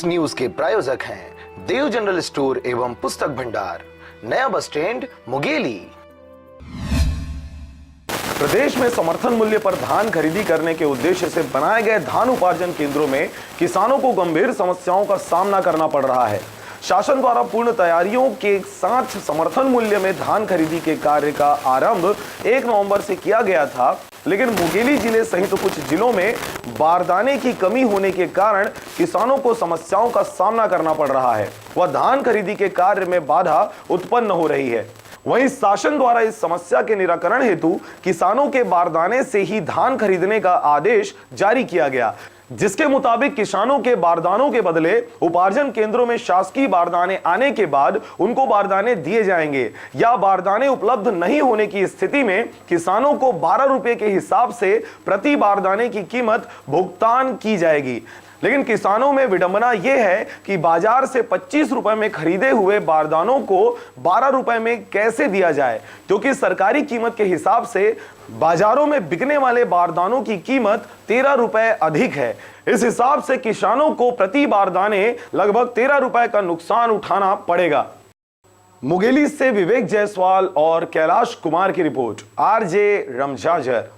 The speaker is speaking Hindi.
इस न्यूज के प्रायोजक हैं देव जनरल स्टोर एवं पुस्तक भंडार, नया बस स्टैंड, मुंगेली। प्रदेश में समर्थन मूल्य पर धान खरीदी करने के उद्देश्य से बनाए गए धान उपार्जन केंद्रों में किसानों को गंभीर समस्याओं का सामना करना पड़ रहा है। शासन द्वारा पूर्ण तैयारियों के साथ समर्थन मूल्य में धान खरीदी के कार्य का आरंभ 1 नवंबर से किया गया था, लेकिन मुंगेली जिले सहित कुछ जिलों में बारदाने की कमी होने के कारण किसानों को समस्याओं का सामना करना पड़ रहा है व धान खरीदी के कार्य में बाधा उत्पन्न हो रही है। वहीं शासन द्वारा इस समस्या के निराकरण हेतु किसानों के बारदाने से ही धान खरीदने का आदेश जारी किया गया, जिसके मुताबिक किसानों के बारदानों के बदले उपार्जन केंद्रों में शासकीय बारदाने आने के बाद उनको बारदाने दिए जाएंगे या बारदाने उपलब्ध नहीं होने की स्थिति में किसानों को 12 रुपए के हिसाब से प्रति बारदाने की कीमत भुगतान की जाएगी। लेकिन किसानों में विडंबना यह है कि बाजार से 25 रुपए में खरीदे हुए बारदानों को 12 रुपए में कैसे दिया जाए, क्योंकि सरकारी कीमत के हिसाब से बाजारों में बिकने वाले बारदानों की कीमत 13 रुपए अधिक है। इस हिसाब से किसानों को प्रति बारदाने लगभग 13 रुपए का नुकसान उठाना पड़ेगा। मुंगेली से विवेक जायसवाल और कैलाश कुमार की रिपोर्ट, आरजे रमजाजर।